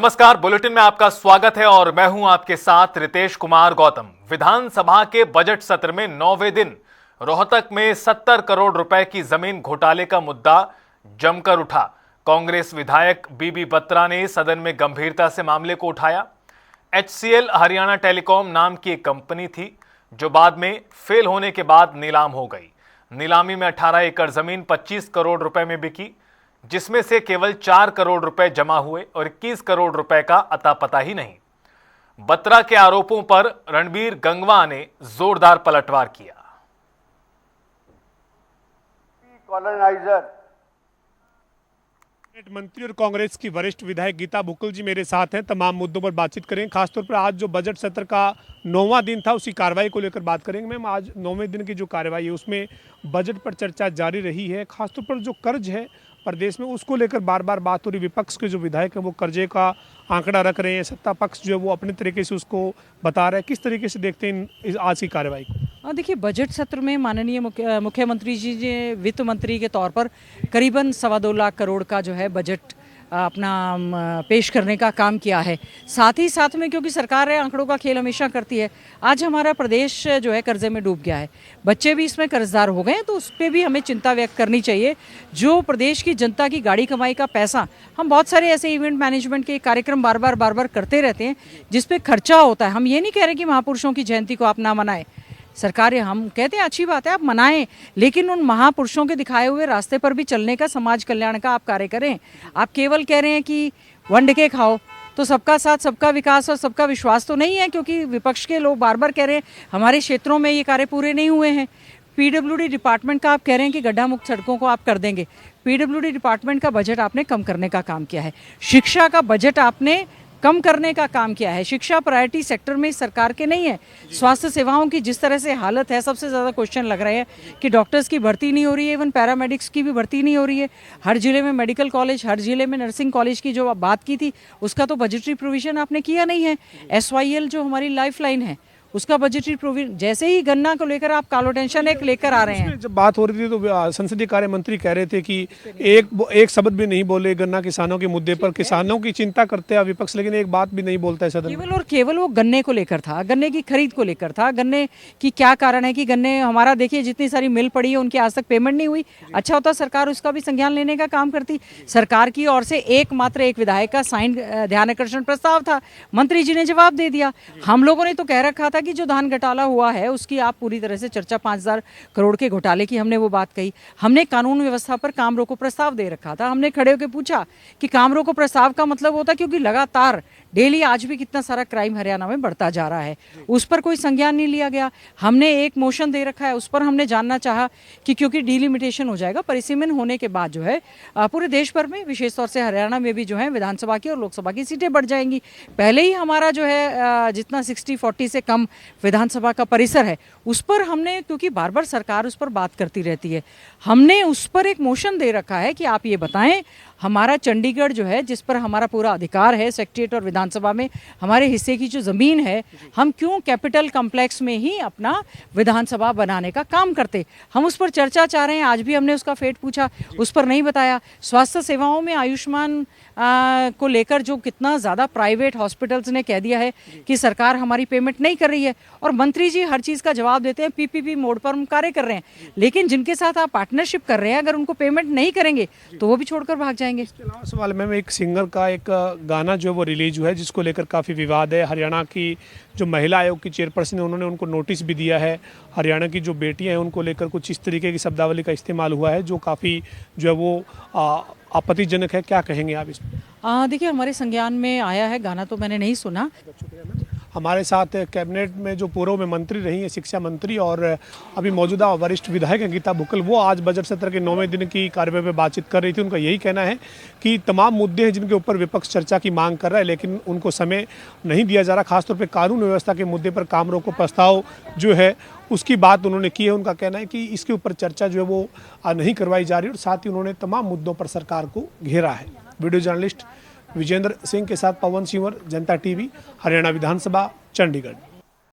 नमस्कार, बुलेटिन में आपका स्वागत है और मैं हूं आपके साथ रितेश कुमार गौतम। विधानसभा के बजट सत्र में 9वें दिन रोहतक में 70 करोड़ रुपए की जमीन घोटाले का मुद्दा जमकर उठा। कांग्रेस विधायक बीबी बत्रा ने सदन में गंभीरता से मामले को उठाया। HCL हरियाणा टेलीकॉम नाम की एक कंपनी थी जो बाद में फेल होने के बाद नीलाम हो गई। नीलामी में 18 एकड़ जमीन 25 करोड़ रुपए में बिकी, जिसमें से केवल 4 करोड़ रुपए जमा हुए और 21 करोड़ रुपए का अता पता ही नहीं। बत्रा के आरोपों पर रणबीर गंगवा ने जोरदार पलटवार किया। कॉलोनाइजर मंत्री और कांग्रेस की वरिष्ठ विधायक गीता बुक्कल जी मेरे साथ हैं। तमाम मुद्दों पर बातचीत करेंगे। खासतौर पर आज जो बजट सत्र का 9वां दिन था उसकी कार्रवाई को लेकर बात करेंगे। मैम, आज 9वें दिन की जो कार्रवाई है उसमें बजट पर चर्चा जारी रही है। खासतौर पर जो कर्ज है प्रदेश में उसको लेकर बार बार बात हो रही। विपक्ष के जो विधायक हैं वो कर्जे का आंकड़ा रख रहे हैं, सत्ता पक्ष जो है वो अपने तरीके से उसको बता रहा है। किस तरीके से देखते हैं आज की कार्रवाई को? देखिए, बजट सत्र में माननीय मुख्यमंत्री जी ने वित्त मंत्री के तौर पर करीबन 2.25 लाख करोड़ का जो है बजट अपना पेश करने का काम किया है। साथ ही साथ में क्योंकि सरकार आंकड़ों का खेल हमेशा करती है, आज हमारा प्रदेश जो है कर्जे में डूब गया है, बच्चे भी इसमें कर्जदार हो गए हैं, तो उस पर भी हमें चिंता व्यक्त करनी चाहिए। जो प्रदेश की जनता की गाड़ी कमाई का पैसा, हम बहुत सारे ऐसे इवेंट मैनेजमेंट के कार्यक्रम बार बार करते रहते हैं जिस पे खर्चा होता है। हम ये नहीं कह रहे कि महापुरुषों की जयंती को आप ना मनाएं, सरकार हम कहते हैं अच्छी बात है आप मनाएं, लेकिन उन महापुरुषों के दिखाए हुए रास्ते पर भी चलने का, समाज कल्याण का आप कार्य करें। आप केवल कह रहे हैं कि वंडके खाओ, तो सबका साथ सबका विकास और सबका विश्वास तो नहीं है, क्योंकि विपक्ष के लोग बार बार कह रहे हैं हमारे क्षेत्रों में ये कार्य पूरे नहीं हुए हैं। PWD डिपार्टमेंट का आप कह रहे हैं कि गड्ढा मुक्त सड़कों को आप कर देंगे। PWD डिपार्टमेंट का बजट आपने कम करने का काम किया है। शिक्षा का बजट आपने कम करने का काम किया है। शिक्षा प्रायोरिटी सेक्टर में सरकार के नहीं है। स्वास्थ्य सेवाओं की जिस तरह से हालत है, सबसे ज़्यादा क्वेश्चन लग रहे हैं कि डॉक्टर्स की भर्ती नहीं हो रही है, इवन पैरामेडिक्स की भी भर्ती नहीं हो रही है। हर जिले में मेडिकल कॉलेज, हर जिले में नर्सिंग कॉलेज की जो आप बात की थी उसका तो बजटरी प्रोविजन आपने किया नहीं है। SYL जो हमारी लाइफ लाइन है उसका बजटरी प्रोविजन, जैसे ही गन्ना को लेकर आप कालो टेंशन एक लेकर आ रहे हैं। जब बात हो रही थी तो संसदीय कार्य मंत्री कह रहे थे कि एक शब्द भी नहीं बोले गन्ना किसानों के मुद्दे पर। किसानों की चिंता करते हैं विपक्ष, लेकिन एक बात भी नहीं बोलता है सदन। केवल और केवल वो गन्ने को लेकर था, गन्ने की खरीद को लेकर था। गन्ने की क्या कारण है कि गन्ने हमारा देखिए जितनी सारी मिल पड़ी है उनकी आज तक पेमेंट नहीं हुई। अच्छा होता सरकार उसका भी संज्ञान लेने का काम करती। सरकार की ओर से एक विधायक का साइन ध्यान आकर्षण प्रस्ताव था, मंत्री जी ने जवाब दे दिया। हम लोगों ने तो कह रखा था कि जो धान घोटाला हुआ है उसकी आप पूरी तरह से चर्चा, 5000 करोड़ के घोटाले की हमने वो बात कही। हमने कानून व्यवस्था पर काम रोको प्रस्ताव दे रखा था। हमने खड़े होकर पूछा कि काम रोको प्रस्ताव का मतलब होता है, क्योंकि लगातार डेली आज भी कितना सारा क्राइम हरियाणा में बढ़ता जा रहा है, उस पर कोई संज्ञान नहीं लिया गया। हमने एक मोशन दे रखा है, उस पर हमने जानना चाहा कि क्योंकि डिलिमिटेशन हो जाएगा, परिसीमन होने के बाद जो है पूरे देश भर में, विशेष तौर से हरियाणा में भी जो है विधानसभा की और लोकसभा की सीटें बढ़ जाएंगी। पहले ही हमारा जो है जितना 60-40 से कम विधानसभा का परिसर है, उस पर हमने, क्योंकि बार बार सरकार उस पर बात करती रहती है, हमने उस पर एक मोशन दे रखा है कि आप ये बताएं हमारा चंडीगढ़ जो है जिस पर हमारा पूरा अधिकार है, सेक्रेटेरिएट और विधानसभा में हमारे हिस्से की जो ज़मीन है, हम क्यों कैपिटल कॉम्प्लेक्स में ही अपना विधानसभा बनाने का काम करते। हम उस पर चर्चा चाह रहे हैं। आज भी हमने उसका फेट पूछा, उस पर नहीं बताया। स्वास्थ्य सेवाओं में आयुष्मान को लेकर जो कितना ज़्यादा प्राइवेट हॉस्पिटल्स ने कह दिया है कि सरकार हमारी पेमेंट नहीं कर रही है, और मंत्री जी हर चीज़ का जवाब देते हैं PPP मोड पर हम कार्य कर रहे हैं, लेकिन जिनके साथ आप पार्टनरशिप कर रहे हैं अगर उनको पेमेंट नहीं करेंगे तो वो भी छोड़कर भाग जाएंगे। इसके अलावा सवाल मैम, एक सिंगर का एक गाना जो वो रिलीज हुआ है जिसको लेकर काफ़ी विवाद है। हरियाणा की जो महिला आयोग की चेयरपर्सन है उन्होंने उनको नोटिस भी दिया है। हरियाणा की जो बेटियां हैं उनको लेकर कुछ इस तरीके की शब्दावली का इस्तेमाल हुआ है जो काफ़ी जो है वो आपत्तिजनक है। क्या कहेंगे आप इसमें? देखिए, हमारे संज्ञान में आया है, गाना तो मैंने नहीं सुना। हमारे साथ कैबिनेट में जो पूर्व में मंत्री रही है, शिक्षा मंत्री और अभी मौजूदा वरिष्ठ विधायक हैं गीता बुक्कल, वो आज बजट सत्र के 9वें दिन की कार्यवाही में बातचीत कर रही थी। उनका यही कहना है कि तमाम मुद्दे हैं जिनके ऊपर विपक्ष चर्चा की मांग कर रहा है, लेकिन उनको समय नहीं दिया जा रहा। खासतौर पर कानून व्यवस्था के मुद्दे पर काम रोको प्रस्ताव जो है उसकी बात उन्होंने की है। उनका कहना है कि इसके ऊपर चर्चा जो है वो नहीं करवाई जा रही, और साथ ही उन्होंने तमाम मुद्दों पर सरकार को घेरा है। वीडियो जर्नलिस्ट विजेंद्र सिंह के साथ पवन सिंवर, जनता TV, हरियाणा विधानसभा, चंडीगढ़।